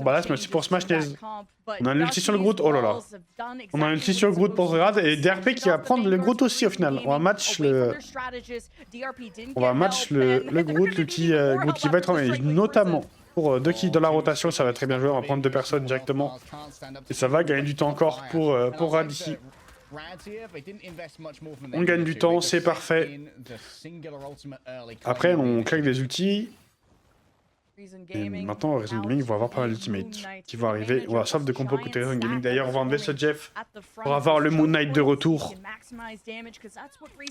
Balas, mais aussi pour Smash Nez. On a un ulti sur le Groot, oh là là. On a un ulti sur le Groot pour Rad et DRP qui va prendre le Groot aussi au final. On va match le Groot, l'ulti Groot qui va être envoyé, notamment. Pour Ducky dans la rotation, ça va très bien jouer, on va prendre 2 personnes directement. Et ça va gagner du temps encore pour Rad ici. On gagne du temps, c'est parfait. Après, on claque des ultis. Et maintenant, Reason Gaming va avoir pas mal d'ultimates qui vont arriver. On va sortir de compo côté Reason Gaming. D'ailleurs, on va enlever ce Jeff pour avoir le Moon Knight de retour.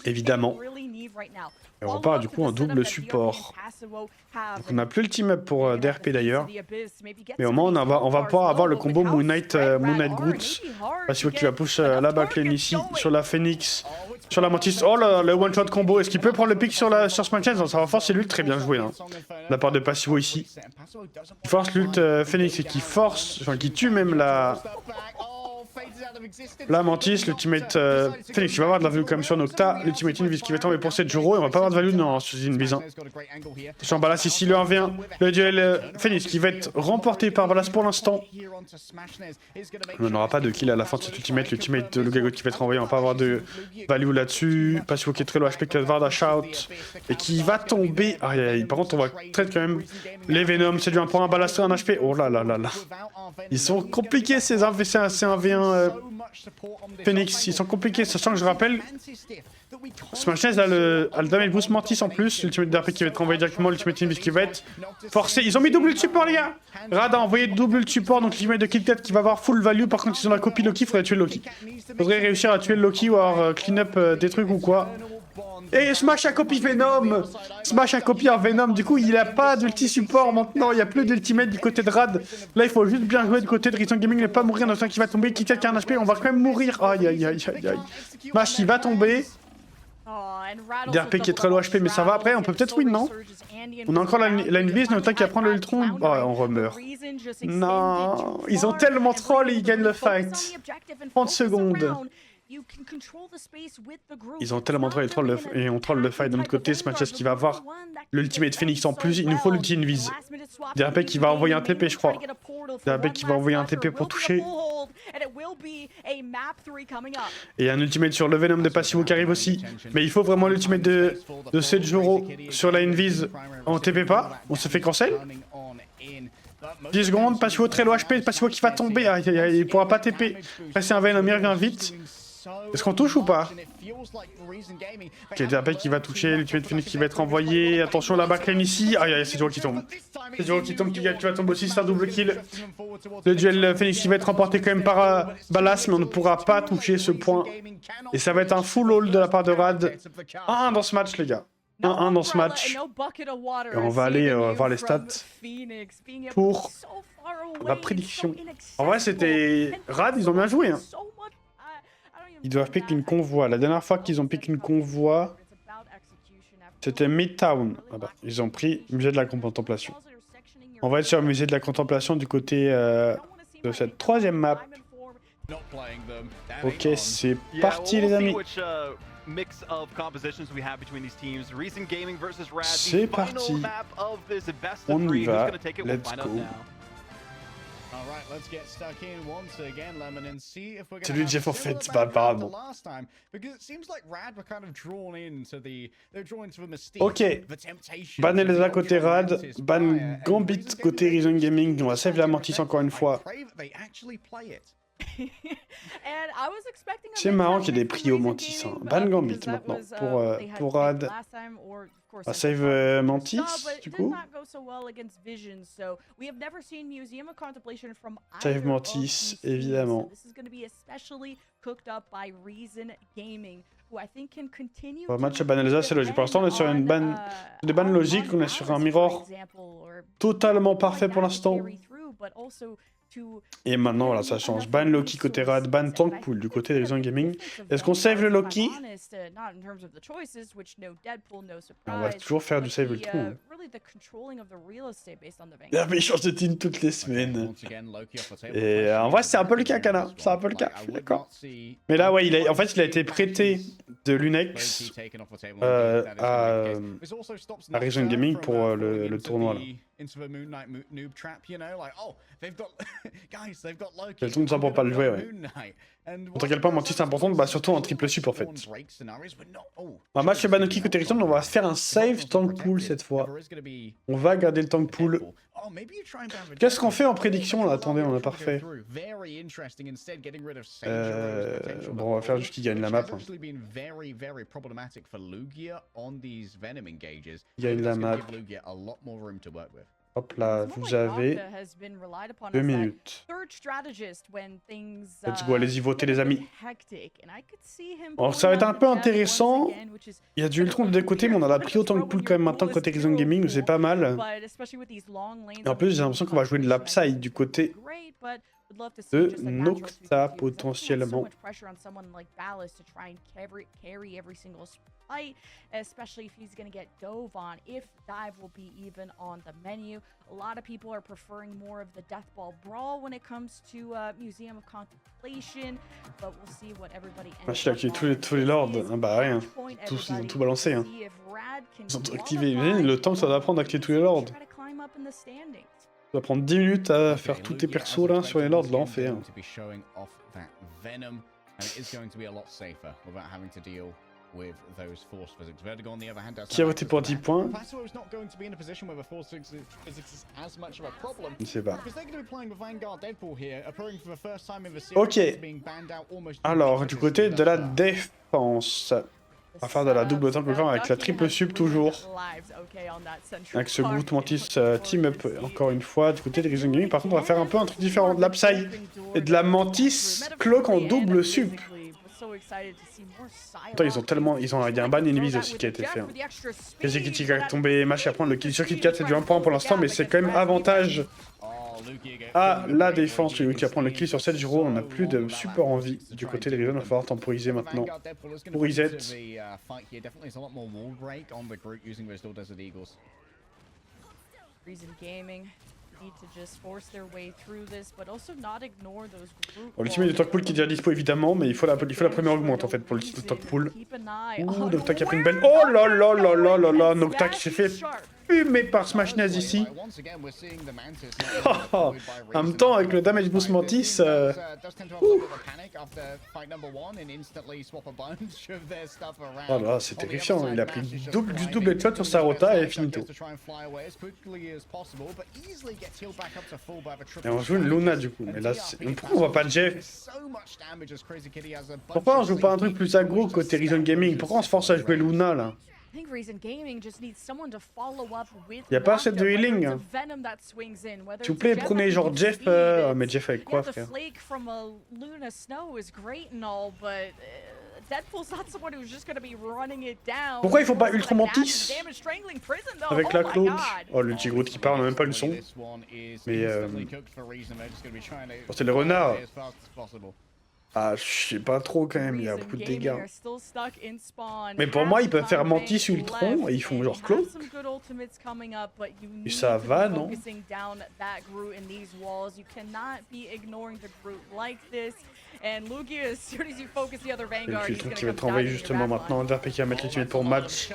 Évidemment. Et on repart du coup en double support. Donc on n'a plus le team up pour DRP d'ailleurs. Mais au moins on va pouvoir avoir le combo Moon Knight Groot. Parce qu'il va push la backlane ici sur la Phoenix. Sur la Mantis, oh là, le one shot combo, est-ce qu'il peut prendre le pick sur Smash Nez? Ça va forcer l'ult, très bien joué hein, de la part de Passivo ici. Il force l'ult Phoenix et qui tue même la Mantis, l'ultimate Phoenix qui va avoir de la value quand même sur Nocta, l'ultimate Invis qui va tomber pour 7 jours et on va pas avoir de value non, sur Invis. Sur Balas ici, le 1v1, le duel Phoenix qui va être remporté par Balas pour l'instant. On n'aura pas de kill à la fin de cet ultimate, l'ultimate de Lugagot qui va être envoyé, on va pas avoir de value là-dessus. Passivo qui est très low HP, qui va devoir dash out et qui va tomber. Aïe aïe, par contre on va traiter quand même les Venom, c'est du 1 pour 1, Balas 1 HP. Oh là là là là. Ils sont compliqués ces 1v1 Phoenix, ils sont compliqués, sachant que je rappelle, Smash Nez a le damage boost Mantis en plus, l'ultimate DRP qui va être envoyé directement, l'ultimate Invis qui va être forcé. Ils ont mis double support les gars. Rad a envoyé double support, donc l'ultimate de KitKat qui va avoir full value. Par contre ils ont la copie Loki, faudrait tuer Loki. Faudrait réussir à tuer le Loki ou alors clean up des trucs ou quoi. Et Smash a copie Venom. Smash a copie un Venom. Du coup, il a pas d'ulti support maintenant. Il n'y a plus d'ultimate du côté de Rad. Là, il faut juste bien jouer du côté de Reason Gaming. Ne pas mourir dans le temps qui va tomber. Qui quelqu'un un HP, on va quand même mourir. Aïe, aïe, aïe, aïe, aïe. Smash, il va tomber. DRP qui est très low HP, mais ça va. Après, on peut peut-être win, non? On a encore la Invis, le temps qu'il va prendre l'Ultron. Oh, on remeurt. Non, ils ont tellement troll et ils gagnent le fight. 30 secondes. Ils ont tellement troll et on troll le fight. De l'autre côté, Smash qui va avoir l'ultimate Phoenix en plus. Il nous faut l'ulti Invis. DRP qui va envoyer un TP, je crois. DRP qui va envoyer un TP pour toucher. Et un ultimate sur le Venom de Passivo qui arrive aussi. Mais il faut vraiment l'ultimate de Sejuro sur la Invis. On TP pas, on se fait cancel. 10 secondes, Passivo très low HP, Passivo qui va tomber. Aïe, aïe, aïe, il pourra pas TP. Après c'est un Venom, il revient vite. Est-ce qu'on touche ou pas? Ok, DRP qui va toucher, l'ultimate Phoenix qui va être envoyé. Attention la backlane ici. Aïe aïe, c'est Sejuro qui tombe. Sejuro qui tombe, qui va tomber aussi, c'est un double kill. Le duel Phoenix qui va être remporté quand même par Ballas, mais on ne pourra pas toucher ce point. Et ça va être un full haul de la part de Rad. 1-1 dans ce match les gars. 1-1 dans ce match. Et on va aller voir les stats pour la prédiction. En vrai, c'était Rad, ils ont bien joué. Hein. Ils doivent pick une convoi. La dernière fois qu'ils ont pick une convoi, c'était Midtown. Ah bah, ils ont pris Musée de la Contemplation. On va être sur le Musée de la Contemplation du côté de cette troisième map. Ok, c'est parti les amis. C'est parti. On y va. Let's go. C'est lui Jeff en fait, c'est pas apparemment. Ok. Ban Elsa côté Rad, ban Gambit côté Reason Gaming. On va save la Mantis encore une fois. C'est marrant qu'il y ait des prix au Mantis. Hein. Ban Gambit maintenant pour Rad. On va save Mantis du coup. Save Mantis évidemment. Pour le match à ban Elsa c'est logique. Pour l'instant on est sur une ban, des bans logiques, on est sur un mirror totalement parfait pour l'instant. Et maintenant, voilà, ça change. Ban Loki côté Rad, ban Tankpool du côté de Reason Gaming. Est-ce qu'on save le Loki? On va toujours faire du save Ultron. Il change de team toutes les semaines. Et en vrai, c'est un peu le cas, Kana. C'est un peu le cas, d'accord. Mais là, ouais, en fait, il a été prêté de Lunex à Reason Gaming pour le tournoi, là. Le tourne ça pour pas le jouer, ouais. Contre quel point Mantis c'est important, bah surtout en triple sup en fait. Un match chez Banoki côté Reason, on va faire un save tank pool cette fois. On va garder le tank pool. Qu'est-ce qu'on fait en prédiction là? Attendez, on a pas refait. Bon, on va faire juste qu'il gagne la map. Hein. Il gagne la map. Hop là, vous avez 2 minutes. Let's go, allez-y, votez les amis. Alors ça va être un peu intéressant. Il y a du Ultron de deux côtés, mais on a la prio tank pool quand même maintenant côté Reason Gaming, c'est pas mal. Et en plus, j'ai l'impression qu'on va jouer de l'upside du côté de Nocta potentiellement. Especially if he's going to get dove on, if dive will be even on the menu. A lot of people are preferring more of the Death Ball Brawl when it comes to Museum of Contemplation, but we'll see what everybody ends up on. Tous les lords, ah bah rien, ils ont tout balancé. Hein. Ils ont tout activé, le temps que ça va prendre d'activer tous les lords. Ça va prendre 10 minutes à faire tous tes persos là sur les lords, là on fait. Hein. Qui a voté pour 10 points? Je sais pas. Ok. Alors, du côté de la défense, on va faire de la double tank avec la triple sub toujours. Avec ce Groot Mantis team up encore une fois. Du côté de Reason Gaming, par contre, on va faire un peu un truc différent de l'Upside et de la Mantis cloak en double sub. Attends, il y a un ban enemies aussi qui a été fait. Hein. Crazy Kitty qui a tombé, match à prendre le kill sur Kit Kat, c'est du 1 point pour l'instant, mais c'est quand même avantage à la défense. Celui qui va prendre le kill sur 7 Giro, on n'a plus de super envie du côté des Reason, il va falloir temporiser maintenant. Pour Reset. Bon, l'ultimate de Talkpool qui est déjà dispo évidemment, mais il faut la première augmente en fait pour l'ultimate de Talkpool. Ouh, Nocta qui a pris une belle... Oh là là là là là là, Nocta qui s'est fait fumé par Smash Naz ici. En même temps, avec le damage boost Mantis, oh là, c'est terrifiant. Il a pris du double headshot sur sa rota et finito. Et on joue une Luna du coup. Mais là, pourquoi on voit pas Jeff? Pourquoi on joue pas un truc plus aggro côté Reason Gaming? Pourquoi on se force à jouer Luna là? Y a pas assez de healing. Hein. S'il vous plaît, prenez genre Jeff. Mais Jeff avec quoi, frère? Pourquoi il faut pas Ultra Mantis avec la Claude? Oh, le Tigroot qui part, on a même pas le son. Mais c'est le renard. Ah, je sais pas trop quand même, il y a beaucoup de dégâts. Mais pour moi, ils peuvent faire Mantis Ultron et ils font genre Cloak. Et ça va, non? Et le filtre qui va être envoyé justement maintenant. DRP qui va mettre l'ultimate pour match.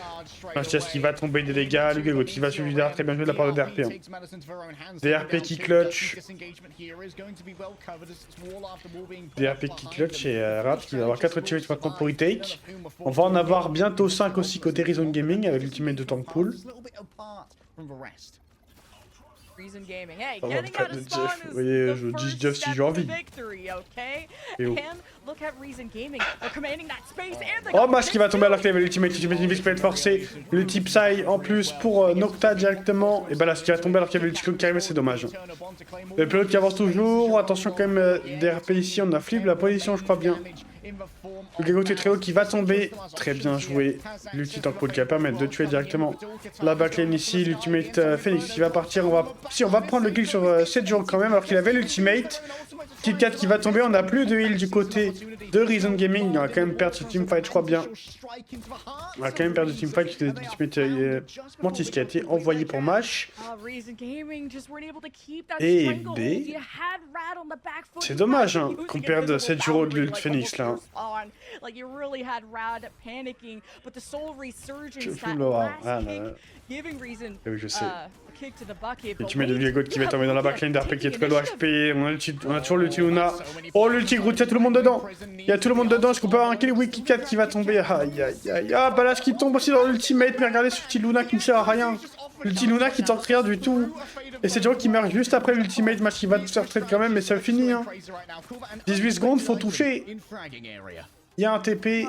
Mathias qui va tomber des dégâts. Lugago qui va suivre derrière. Très bien joué de la part de DRP. Hein. DRP qui clutch. DRP qui clutch et Rat qui va avoir 4 ultimates maintenant pour retake. On va en avoir bientôt 5 aussi côté Reason Gaming avec l'ultimate de Tankpool. On va pas de Jeff. Vous voyez, je dis Jeff si j'ai envie. Et oh. Oh, Mash qui va tomber alors qu'il y avait l'ultimate qui peut être forcé. Le type Psy en plus pour Nocta directement. Et bah là, ce qui va tomber alors qu'il y avait le Ticlone qui arrivait, c'est dommage. Le pilote qui avance toujours. Attention quand même, DRP ici, on a flip la position, je crois bien. Le Gago est très haut qui va tomber. Très bien joué. L'ultimate Tankpool qui va permettre de tuer directement la backlane ici. L'ultimate Phoenix qui va partir. On va prendre le kill sur 7 jours quand même alors qu'il avait l'ultimate. Kit Kat qui va tomber. On n'a plus de heal du côté de Reason Gaming. On va quand même perdre ce teamfight, je crois bien. On va quand même perdre le teamfight. L'ultimate Mantis qui a été envoyé pour Mash. Et B. C'est dommage hein, qu'on perde 7 jours de l'ult Phoenix là. Je peux le voir. Ah là. Oui, je sais. L'ultimate de Viagot qui va tomber dans la backlane d'RP qui est très low HP. On a toujours l'ulti Luna. Oh, l'ulti Groot, il y a tout le monde dedans. Il y a tout le monde dedans. Est-ce qu'on peut avoir un kill Wiki 4 qui va tomber? Aïe aïe aïe. Ah, bah là, ce qui tombe aussi dans l'ultimate. Mais regardez ce petit Luna qui ne sert à rien. L'ulti Luna qui tente rien du tout. Et c'est Jiro qui meurt juste après l'ultimate. Match qui va tout faire trade quand même, mais ça finit. Hein. 18 secondes, faut toucher. Il y a un TP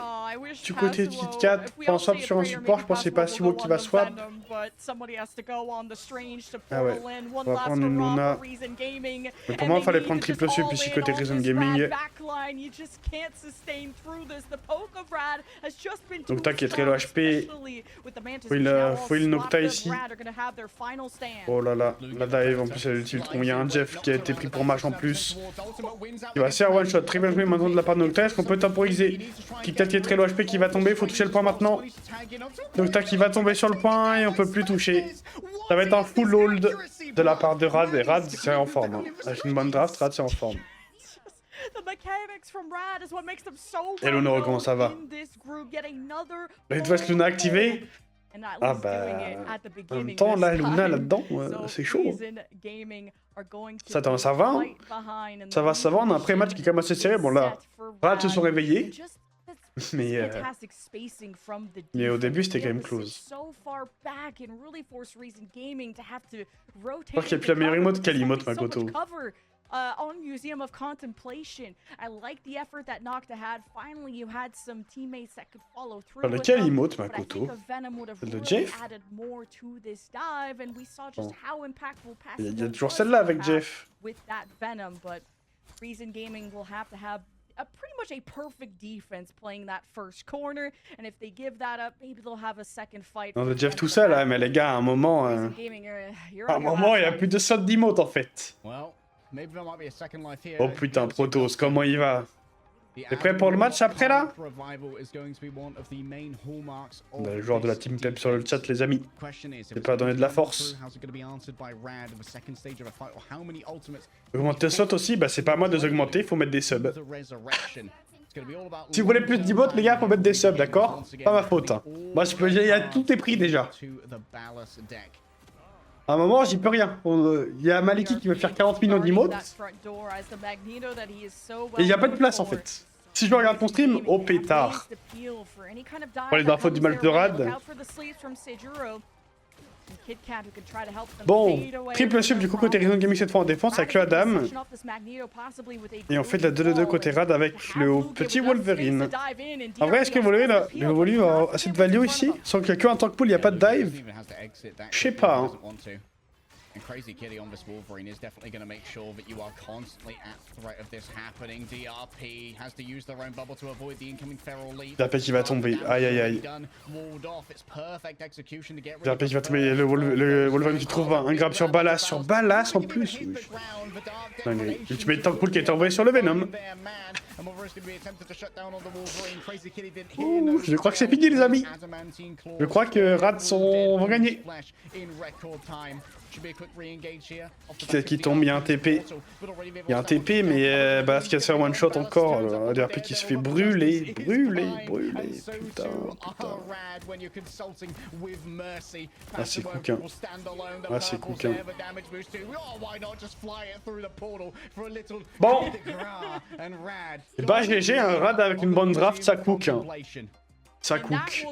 du côté de Kit Kat. On swap sur un support. Je pensais pas si Wo qui va swap. Ah ouais. On va prendre une Luna. Mais pour moi, il fallait prendre triple sup ici côté Reason Gaming. Nocta qui est très low HP. Faut il Nocta ici. Oh là là. La dive en plus, il y a un Jeff qui a été pris pour match en plus. Il va se faire one shot. Très bien joué maintenant de la part de Nocta. Est-ce qu'on peut temporiser? Kit Kat qui est très low HP qui va tomber, faut toucher le point maintenant. Nocta qui va tomber sur le point et on peut plus toucher. Ça va être un full hold de la part de Rad et Rad c'est en forme. Hein. Avec une bonne draft, Rad c'est en forme. Hello Noro, comment ça va? Redwest Luna activé. Ah bah... En même temps, là, Luna là-dedans, c'est chaud. Ça va, hein? Ça va, on a un pré-match qui est quand même assez serré. Bon là, Rad se sont réveillés. Mais au début, c'était quand même close. Je crois qu'il n'y a plus la meilleure emote qu'Alimote, Makoto. On Museum of Contemplation. I like the effort that Nocta had. Finally, you had some teammates that could follow through. Lequel emote, Makoto? Le Jeff? Il y a toujours celle-là avec Jeff. Reason Gaming will have to have pretty much a perfect defense playing that first corner, and if they give that up, maybe they'll have a second fight. On a Jeff tout seul, hein, mais les gars, à un moment... il y a plus de saut d'emote, en fait. Oh putain, Protoss, comment il va? T'es prêt pour le match après, là? On a le joueur de la Team Pep sur le chat, les amis. C'est pas donner de la force. Augmenter slot aussi, bah c'est pas à moi de les augmenter, faut mettre des subs. Si vous voulez plus d'emotes, les gars, faut mettre des subs, d'accord? Pas ma faute. Hein. Moi, il y a tout est pris déjà. À un moment, j'y peux rien. Il y a Maliki qui veut faire 40 millions d'emotes. Et il n'y a pas de place en fait. Si je regarde ton stream, oh pétard. Pour les infos du mal de Rad. Bon, triple sub du coup côté Reason Gaming cette fois en défense avec le Adam. Et on fait de la 2-2 côté Rad avec le petit Wolverine. En vrai, est-ce que Wolverine a assez de value ici? Sans qu'il n'y a qu'un tank pool, il n'y a pas de dive? Je sais pas. Hein. And Crazy Kitty on this Wolverine is definitely going to make sure that you are constantly at threat of this happening. DRP has to use their own bubble to avoid the incoming feral leap. DRP qui va tomber. Aïe aïe aïe. DRP qui va tomber. Le Wolverine qui trouve un grab sur Ballas en plus. Oui. Dingue. Et tu mets le tank pool qui a été envoyé sur le Venom. Ouh, je crois que c'est fini les amis. Je crois que Rad vont gagner. Qui tombe, il y a un TP. Il y a un TP, mais Ballas qui va se faire one shot encore. Un DRP qui se fait brûler. Putain. Ah, c'est coquin. Ah, c'est coquin. Bon. Et bah, GG, un Rad avec une bonne draft, ça cook. Hein. Ça cook.